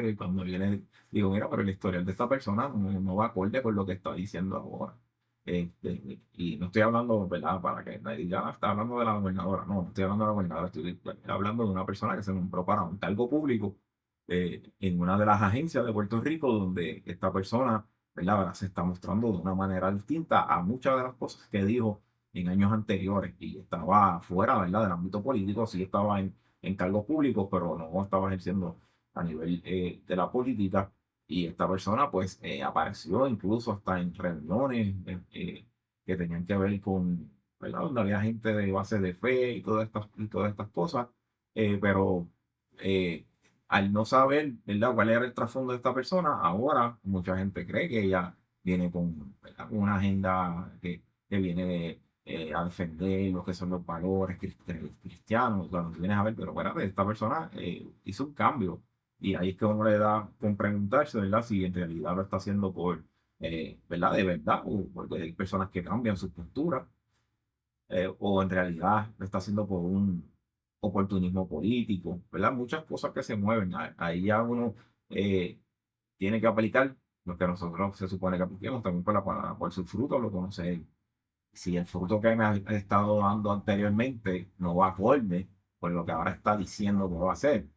y cuando yo le digo, mira, pero el historial de esta persona no va acorde con lo que está diciendo ahora. Y no estoy hablando, ¿verdad? Para que nadie diga, está hablando de la gobernadora. No estoy hablando de la gobernadora, estoy hablando de una persona que se nombró para un cargo público en una de las agencias de Puerto Rico, donde esta persona, ¿verdad? Ahora se está mostrando de una manera distinta a muchas de las cosas que dijo en años anteriores y estaba fuera, ¿verdad? Del ámbito político, sí estaba en cargos públicos, pero no estaba ejerciendo a nivel de la política. Y esta persona, pues, apareció incluso hasta en reuniones que tenían que ver con, ¿verdad? Donde había gente de base de fe y todas estas cosas, pero eh, al no saber, ¿verdad?, cuál era el trasfondo de esta persona, ahora mucha gente cree que ella viene con, ¿verdad?, con una agenda que viene a defender lo que son los valores cristianos. Cuando tú vienes a ver, pero espérate, esta persona hizo un cambio. Y ahí es que uno le da con preguntarse, ¿verdad?, si en realidad lo está haciendo por, ¿verdad?, de verdad, o porque hay personas que cambian su postura, o en realidad lo está haciendo por un oportunismo político, ¿verdad? Muchas cosas que se mueven. Ahí ya uno tiene que aplicar lo que nosotros se supone que apliquemos también por la palabra, por su fruto lo conoce. Si el fruto que me ha estado dando anteriormente no va acorde por lo que ahora está diciendo que va a hacer.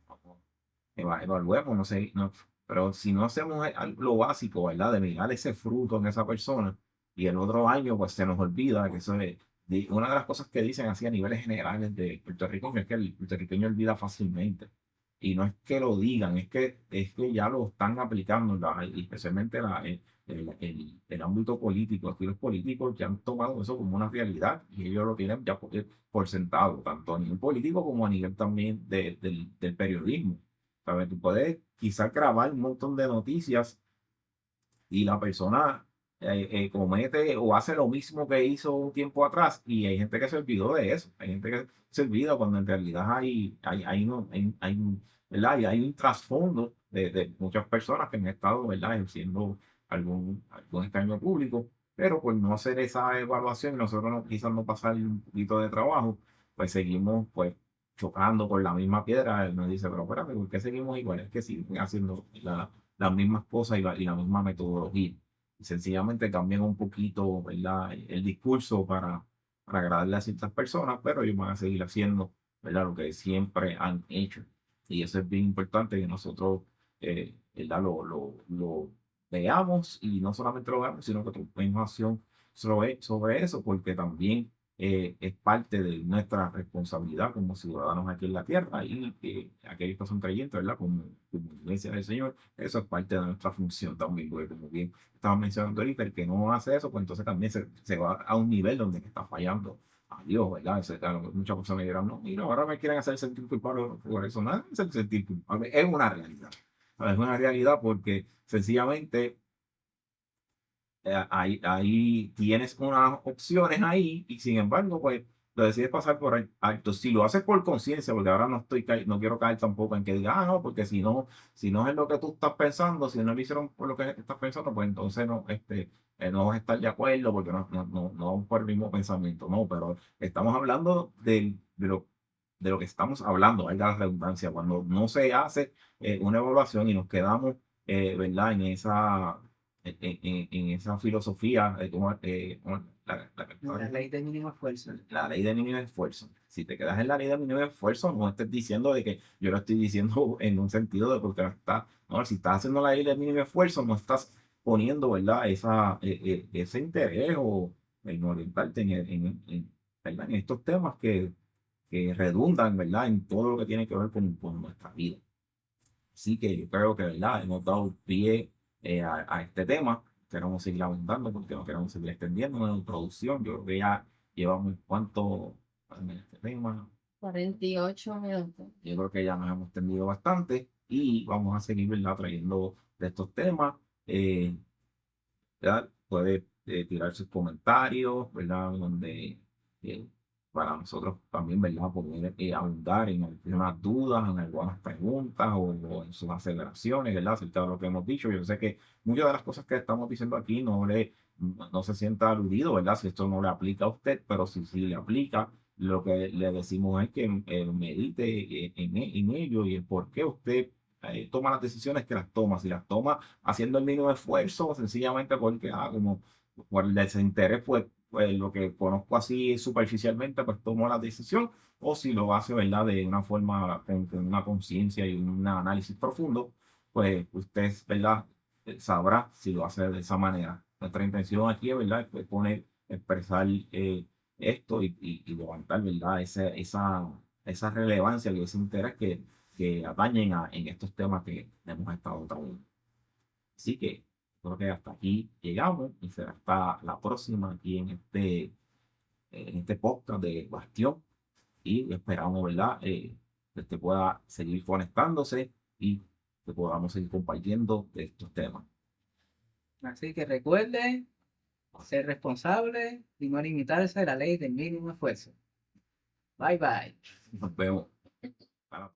Evaluemos, no sé, no, pero si no hacemos lo básico, ¿verdad? De mirar ese fruto en esa persona y el otro año pues se nos olvida que eso es, una de las cosas que dicen así a niveles generales de Puerto Rico es que el puertorriqueño olvida fácilmente. Y no es que lo digan, es que ya lo están aplicando, y especialmente el ámbito político. Aquí los políticos ya han tomado eso como una realidad y ellos lo tienen ya por sentado, tanto a nivel político como a nivel también del periodismo. ¿Sabes? Tú puedes quizás grabar un montón de noticias y la persona comete o hace lo mismo que hizo un tiempo atrás y hay gente que se olvidó de eso. Hay gente que se olvida cuando en realidad ¿verdad? Y hay un trasfondo de muchas personas que han estado, ¿verdad? Ejerciendo algún escaño público, pero por no hacer esa evaluación y nosotros quizás no pasar un poquito de trabajo, pues seguimos pues chocando por la misma piedra. Él nos dice, pero espérate, ¿por qué seguimos igual? Es que siguen haciendo las mismas cosas y la misma metodología. Y sencillamente cambian un poquito, ¿verdad? El discurso para agradarle a ciertas personas, pero ellos van a seguir haciendo, ¿verdad? Lo que siempre han hecho. Y eso es bien importante que nosotros, ¿verdad? Lo veamos y no solamente lo veamos, sino que tomemos acción sobre eso, porque también es parte de nuestra responsabilidad como ciudadanos aquí en la tierra y aquellos que son creyentes, ¿verdad? Como iglesia del Señor, eso es parte de nuestra función también, porque como bien estaba mencionando ahorita, el que no hace eso, pues entonces también se va a un nivel donde está fallando a Dios, ¿verdad? Claro, muchas personas dirán, no, mira, ahora me quieren hacer sentir culpable por eso. Nada es el sentir culpable, es una realidad. Es una realidad porque sencillamente ahí tienes unas opciones ahí y sin embargo, pues lo decides pasar por alto. Si lo haces por conciencia, porque ahora no quiero caer tampoco en que diga, no, porque si no es lo que tú estás pensando, si no lo hicieron por lo que estás pensando, pues entonces no, no vas a estar de acuerdo porque no vamos por el mismo pensamiento, no, pero estamos hablando de lo que estamos hablando, valga la redundancia, cuando no se hace una evaluación y nos quedamos, ¿verdad? En esa filosofía de cómo, La ley de mínimo esfuerzo. la ley de mínimo esfuerzo. Si te quedas en la ley de mínimo esfuerzo, no estés diciendo de que yo lo estoy diciendo en un sentido de porque no, si estás haciendo la ley de mínimo esfuerzo, no estás poniendo, ¿verdad? Ese interés o en orientarte ¿verdad? En estos temas que redundan, ¿verdad? En todo lo que tiene que ver con nuestra vida. Así que yo creo que, ¿verdad? Hemos dado pie a este tema. Queremos seguir abundando porque no queremos seguir extendiendo en la introducción. Yo creo que ya llevamos cuánto en este tema. 48 minutos. Yo creo que ya nos hemos extendido bastante y vamos a seguir, ¿verdad? Trayendo de estos temas. ¿Verdad? Puede tirar sus comentarios, ¿verdad? Donde eh, para nosotros también, ¿verdad? Poder ahondar en algunas dudas, en algunas preguntas o en sus aceleraciones, ¿verdad? Acerca de lo que hemos dicho. Yo sé que muchas de las cosas que estamos diciendo aquí no se sienta aludido, ¿verdad? Si esto no le aplica a usted, pero si sí le aplica, lo que le decimos es que medite en ello y el por qué usted toma las decisiones que las toma. Si las toma haciendo el mínimo esfuerzo, sencillamente porque como por el desinterés, pues lo que conozco así superficialmente, pues tomo la decisión, o si lo hace, ¿verdad? De una forma con una conciencia y un análisis profundo, pues usted, ¿verdad? Sabrá si lo hace de esa manera. Nuestra intención aquí, ¿verdad? Es poner, expresar esto y levantar, ¿verdad? Esa relevancia y ese interés que atañen en estos temas que hemos estado tratando. Así que creo que hasta aquí llegamos y será hasta la próxima aquí en este podcast de Bastión y esperamos, ¿verdad? Que usted pueda seguir conectándose y que podamos seguir compartiendo de estos temas. Así que recuerde ser responsable y no limitarse a la ley del mínimo esfuerzo. Bye bye. Nos vemos.